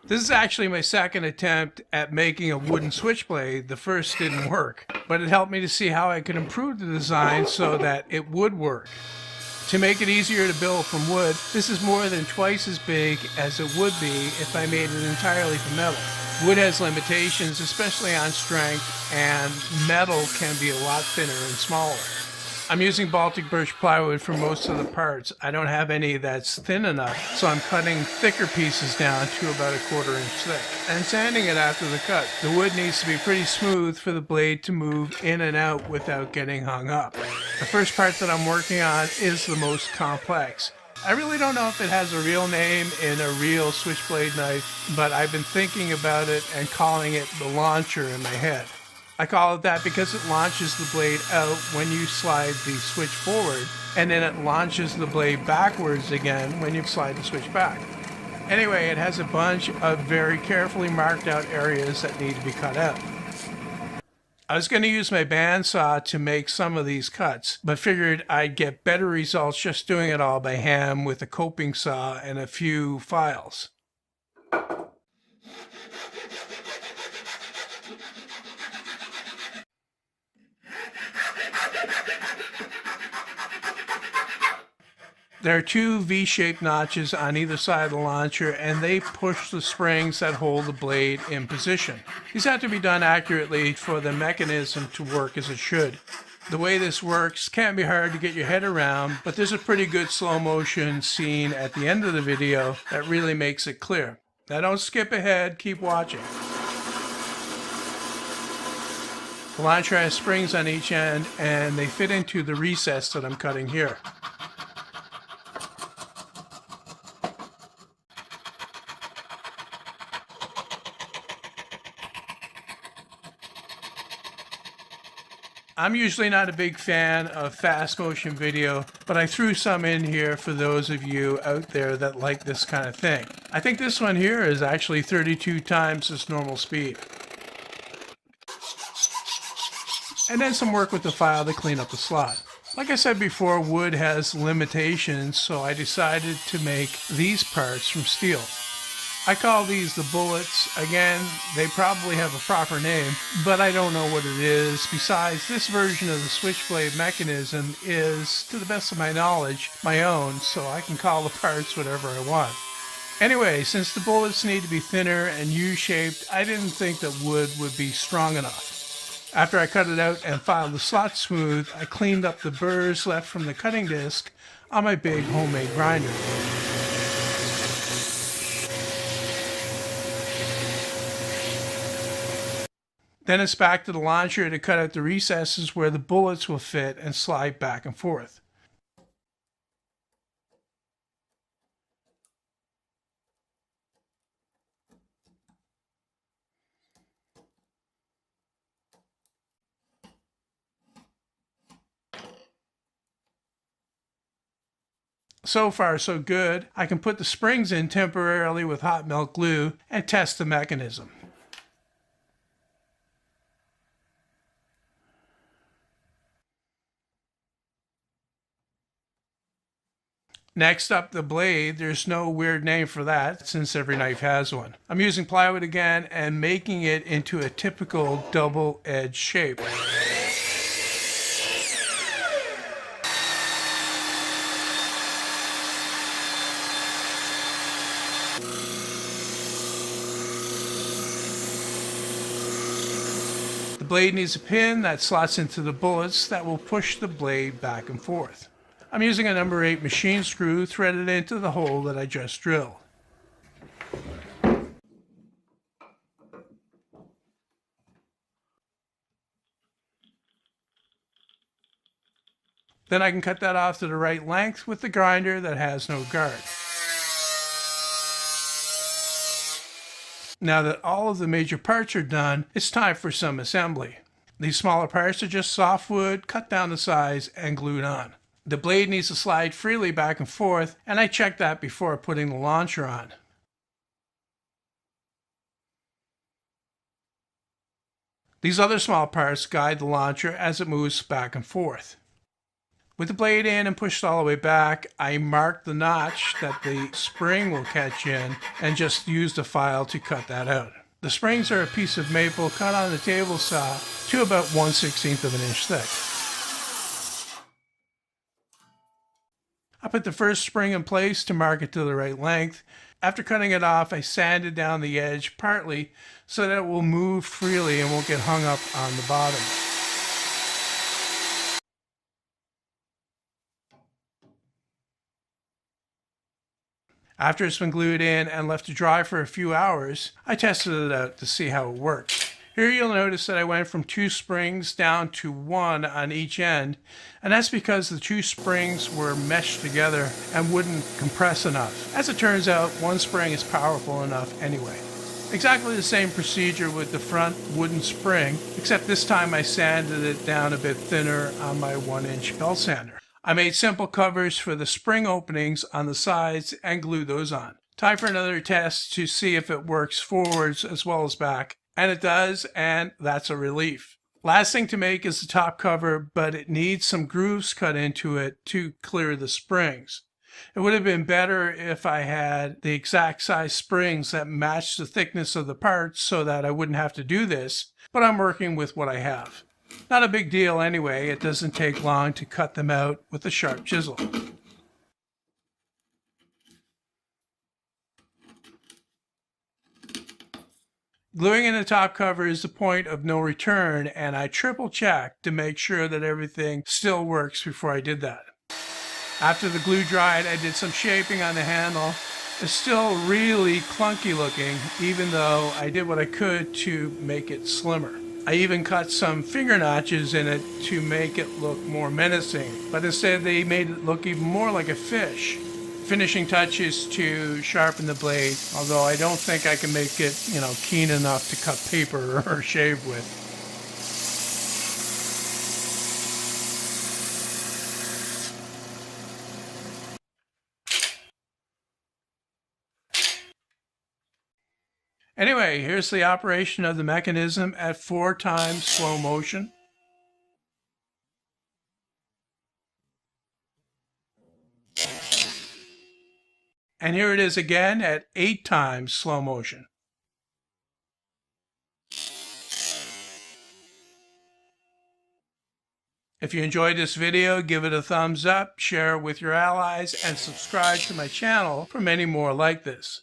This is actually my second attempt at making a wooden switchblade. The first didn't work, but it helped me to see how I could improve the design so that it would work. To make it easier to build from wood, this is more than twice as big as it would be if I made it entirely from metal. Wood has limitations, especially on strength, and metal can be a lot thinner and smaller. I'm using Baltic birch plywood for most of the parts. I don't have any that's thin enough, so I'm cutting thicker pieces down to about a 1/4 inch thick and sanding it after the cut. The wood needs to be pretty smooth for the blade to move in and out without getting hung up. The first part that I'm working on is the most complex. I really don't know if it has a real name in a real switchblade knife, but I've been thinking about it and calling it the launcher in my head. I call it that because it launches the blade out when you slide the switch forward, and then it launches the blade backwards again when you slide the switch back. Anyway, it has a bunch of very carefully marked out areas that need to be cut out. I was going to use my bandsaw to make some of these cuts, but figured I'd get better results just doing it all by hand with a coping saw and a few files. There are 2 V-shaped notches on either side of the launcher, and they push the springs that hold the blade in position. These have to be done accurately for the mechanism to work as it should. The way this works can be hard to get your head around, but there's a pretty good slow motion scene at the end of the video that really makes it clear. Now don't skip ahead, keep watching. The launcher has springs on each end, and they fit into the recess that I'm cutting here. I'm usually not a big fan of fast motion video, but I threw some in here for those of you out there that like this kind of thing. I think this one here is actually 32 times its normal speed. And then some work with the file to clean up the slot. Like I said before, wood has limitations, so I decided to make these parts from steel. I call these the bullets. Again, they probably have a proper name, but I don't know what it is. Besides, this version of the switchblade mechanism is, to the best of my knowledge, my own, so I can call the parts whatever I want. Anyway, since the bullets need to be thinner and U-shaped, I didn't think that wood would be strong enough. After I cut it out and filed the slot smooth, I cleaned up the burrs left from the cutting disc on my big homemade grinder. Then it's back to the launcher to cut out the recesses where the bullets will fit and slide back and forth. So far, so good. I can put the springs in temporarily with hot melt glue and test the mechanism. Next up, the blade. There's no weird name for that since every knife has one. I'm using plywood again and making it into a typical double-edged shape. The blade needs a pin that slots into the bullets that will push the blade back and forth. I'm using a number 8 machine screw threaded into the hole that I just drilled. Then I can cut that off to the right length with the grinder that has no guard. Now that all of the major parts are done, it's time for some assembly. These smaller parts are just softwood, cut down to size, and glued on. The blade needs to slide freely back and forth, and I check that before putting the launcher on. These other small parts guide the launcher as it moves back and forth. With the blade in and pushed all the way back, I marked the notch that the spring will catch in and just used a file to cut that out. The springs are a piece of maple cut on the table saw to about 1/16 of an inch thick. I put the first spring in place to mark it to the right length. After cutting it off, I sanded down the edge partly so that it will move freely and won't get hung up on the bottom. After it's been glued in and left to dry for a few hours, I tested it out to see how it works. Here you'll notice that I went from 2 springs down to 1 on each end, and that's because the 2 springs were meshed together and wouldn't compress enough. As it turns out, 1 spring is powerful enough anyway. Exactly the same procedure with the front wooden spring, except this time I sanded it down a bit thinner on my 1-inch belt sander. I made simple covers for the spring openings on the sides and glued those on. Time for another test to see if it works forwards as well as back. And it does, and that's a relief. Last thing to make is the top cover, but it needs some grooves cut into it to clear the springs. It would have been better if I had the exact size springs that match the thickness of the parts so that I wouldn't have to do this, but I'm working with what I have. Not a big deal anyway, it doesn't take long to cut them out with a sharp chisel. Gluing in the top cover is the point of no return, and I triple checked to make sure that everything still works before I did that. After the glue dried, I did some shaping on the handle. It's still really clunky looking, even though I did what I could to make it slimmer. I even cut some finger notches in it to make it look more menacing, but instead they made it look even more like a fish. Finishing touches to sharpen the blade, although I don't think I can make it, keen enough to cut paper or shave with. Anyway, here's the operation of the mechanism at 4 times slow motion. And here it is again at 8 times slow motion. If you enjoyed this video, give it a thumbs up, share it with your allies, and subscribe to my channel for many more like this.